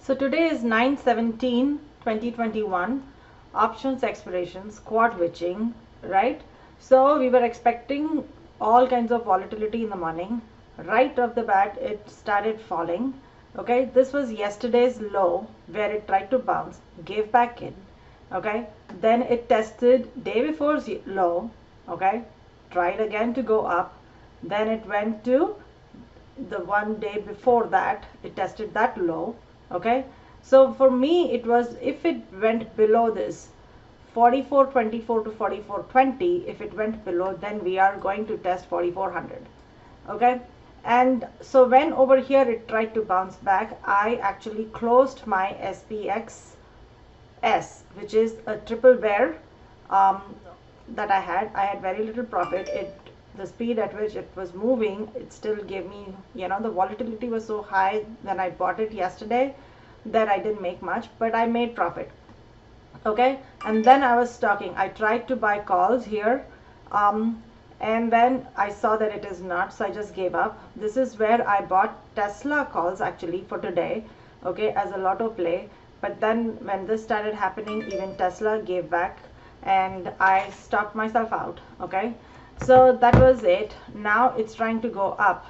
So today is 9/17/2021, options expirations, quad witching, right? So we were expecting all kinds of volatility in the morning. Right off the bat, it started falling. Okay, this was yesterday's low where it tried to bounce, gave back in. Okay, then it tested day before's low. Okay, tried again to go up. Then it went to the one day before that, it tested that low. Okay, so for me it was, if it went below this 44.24 to 44.20, if it went below, then we are going to test 4400. Okay, and so when over here it tried to bounce back, I actually closed my SPX S, which is a triple bear, um, that I had very little profit. The speed at which it was moving, it still gave me, the volatility was so high when I bought it yesterday that I didn't make much, but I made profit. Okay, and then I was talking, I tried to buy calls here, and then I saw that it is not, so I just gave up. This is where I bought Tesla calls actually for today, okay, as a lotto play. But then when this started happening, even Tesla gave back and I stopped myself out. Okay, so that was it. Now it's trying to go up.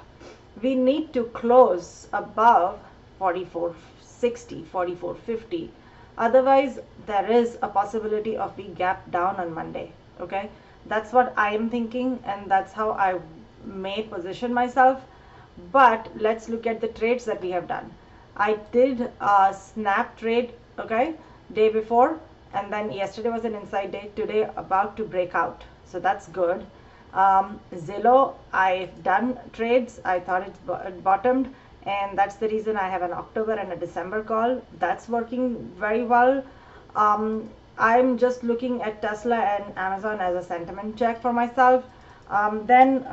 We need to close above 44.60, 44.50. Otherwise, there is a possibility of we gap down on Monday. Okay, that's what I am thinking, and that's how I may position myself. But let's look at the trades that we have done. I did a snap trade, okay, day before, and then yesterday was an inside day. Today about to break out, so that's good. Zillow, I've done trades. I thought it bottomed, and that's the reason I have an October and a December call. That's working very well. I'm just looking at Tesla and Amazon as a sentiment check for myself. Then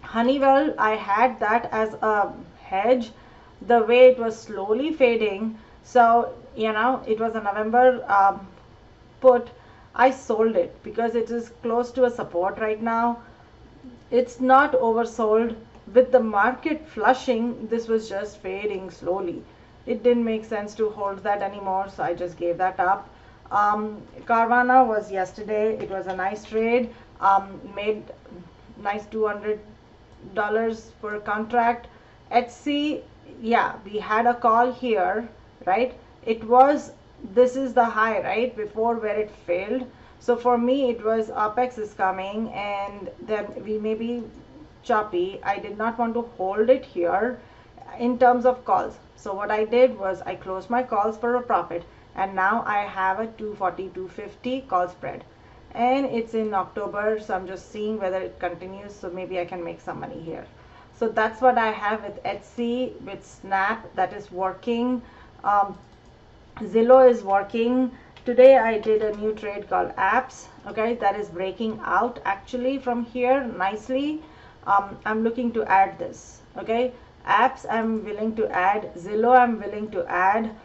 Honeywell, I had that as a hedge. The way it was slowly fading, so it was a November put. I sold it because it is close to a support right now. It's not oversold. With the market flushing, this was just fading slowly. It didn't make sense to hold that anymore, so I just gave that up. Carvana was yesterday. It was a nice trade. Made nice $200 per contract. Etsy, yeah, we had a call here, right? It was, this is the high, right, before where it failed. So for me it was OPEX is coming, and then we may be choppy. I did not want to hold it here in terms of calls. So what I did was I closed my calls for a profit, and now I have a 240 250 call spread, and it's in October, so I'm just seeing whether it continues, so maybe I can make some money here. So that's what I have with Etsy. With Snap, that is working. Zillow is working. Today I did a new trade called Apps, okay, that is breaking out actually from here nicely. I'm looking to add this, okay. Apps I'm willing to add. Zillow I'm willing to add.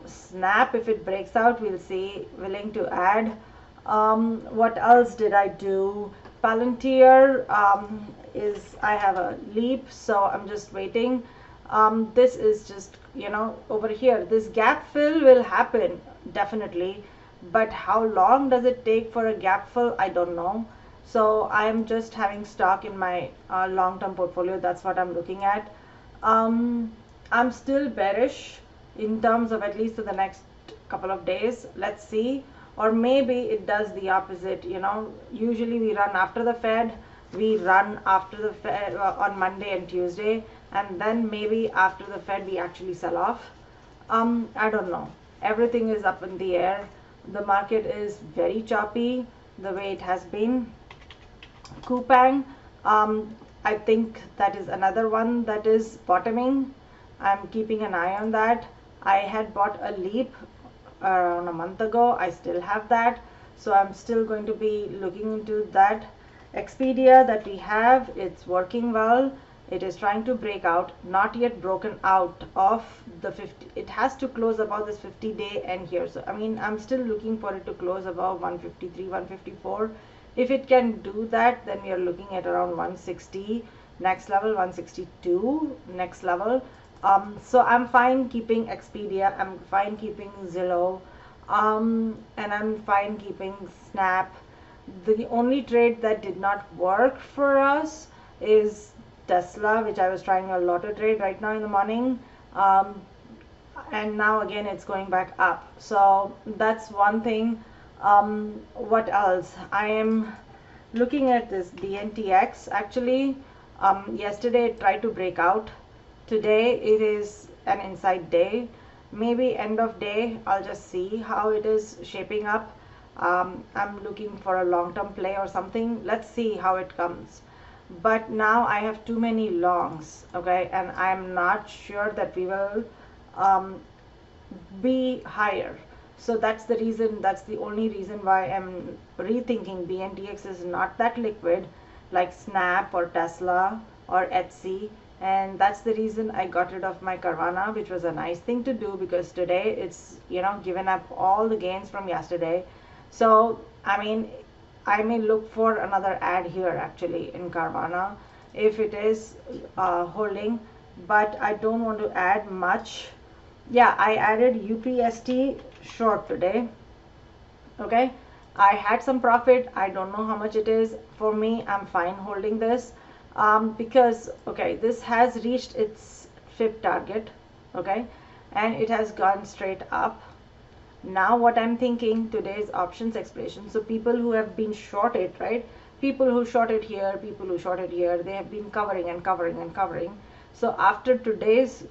Snap, if it breaks out, we'll see, willing to add. What else did I do? Palantir, is, I have a leap, so I'm just waiting. This is just, over here, this gap fill will happen definitely, but how long does it take for a gap fill? I don't know. So I'm just having stock in my long-term portfolio. That's what I'm looking at. I'm still bearish in terms of at least for the next couple of days. Let's see. Or maybe it does the opposite. Usually we run after the Fed. We run after the Fed on Monday and Tuesday, and then maybe after the Fed we actually sell off. I don't know. Everything is up in the air. The market is very choppy the way it has been. Coupang, I think that is another one that is bottoming. I'm keeping an eye on that. I had bought a Leap around a month ago. I still have that, so I'm still going to be looking into that. Expedia that we have, it's working well. It is trying to break out, not yet broken out of the 50. It has to close above this 50-day end here. So I mean, I'm still looking for it to close above 153, 154. If it can do that, then we are looking at around 160 next level, 162 next level. So I'm fine keeping Expedia, I'm fine keeping Zillow, and I'm fine keeping Snap. The only trade that did not work for us is Tesla, which I was trying a lot to trade right now in the morning. Um, and now again it's going back up, so that's one thing. What else? I am looking at this BNTX actually. Yesterday it tried to break out. Today it is an inside day. Maybe end of day I'll just see how it is shaping up. I'm looking for a long-term play or something. Let's see how it comes. But now I have too many longs, okay, and I'm not sure that we will um, be higher. So that's the reason, that's the only reason why I'm rethinking BNTX is not that liquid like Snap or Tesla or Etsy. And that's the reason I got rid of my Carvana, which was a nice thing to do because today it's, given up all the gains from yesterday. So, I mean, I may look for another ad here actually in Carvana if it is holding, but I don't want to add much. Yeah, I added UPST short today. Okay, I had some profit. I don't know how much it is. For me, I'm fine holding this because, okay, this has reached its fib target. Okay, and it has gone straight up. Now what I'm thinking, today's options expiration, so people who have been shorted, right, people who shorted here, people who shorted here, they have been covering and covering and covering. So after today's,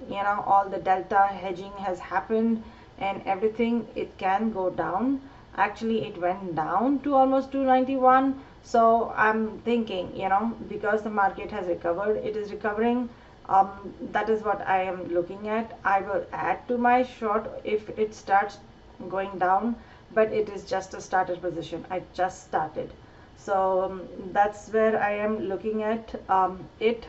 all the delta hedging has happened and everything, it can go down. Actually it went down to almost 291. So I'm thinking, because the market has recovered, it is recovering. That is what I am looking at. I will add to my short if it starts going down, but it is just a starter position. I just started, so that's where I am looking at it.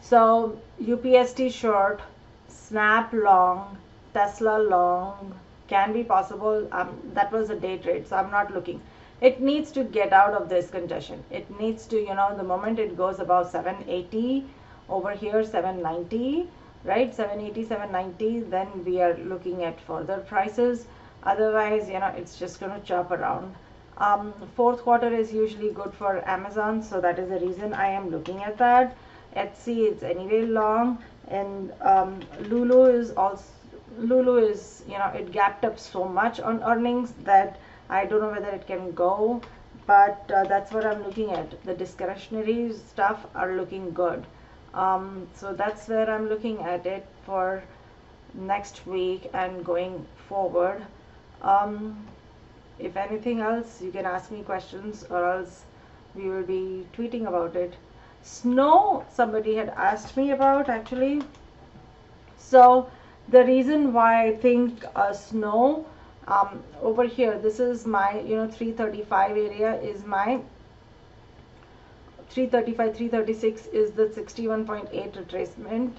So UPST short, Snap long, Tesla long can be possible. That was a day trade, so I'm not looking. It needs to get out of this congestion. It needs to, the moment it goes above 780, over here 790, right, 780, 790, then we are looking at further prices. Otherwise, it's just going to chop around. Fourth quarter is usually good for Amazon, so that is the reason I am looking at that. Etsy is anyway long, and Lulu is also, Lulu is, it gapped up so much on earnings that I don't know whether it can go, but that's what I'm looking at. The discretionary stuff are looking good. So that's where I'm looking at it for next week and going forward. If anything else, you can ask me questions, or else we will be tweeting about it. Snow, somebody had asked me about actually. So the reason why I think snow, over here, this is my 335 area is my 335, 336 is the 61.8 retracement.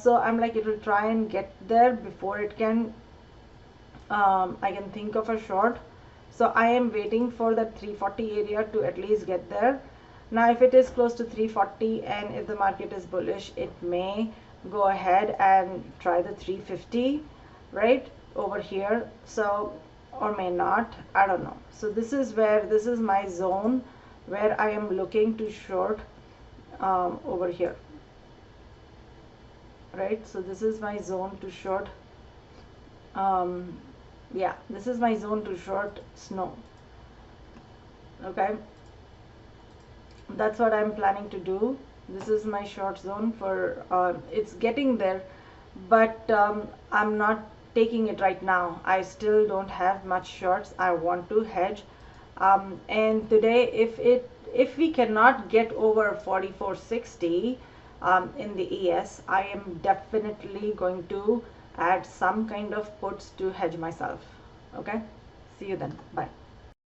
So I'm like, it will try and get there before it can, I can think of a short. So I am waiting for that 340 area to at least get there. Now if it is close to 340 and if the market is bullish, it may go ahead and try the 350 right over here, so, or may not, I don't know. So this is where, this is my zone where I am looking to short over here, right? So this is my zone to short. Yeah, this is my zone to short snow. Okay, that's what I'm planning to do. This is my short zone for it's getting there, but I'm not taking it right now. I still don't have much shorts. I want to hedge, and today if we cannot get over 4460 in the ES, I am definitely going to add some kind of puts to hedge myself. Okay, see you then, bye.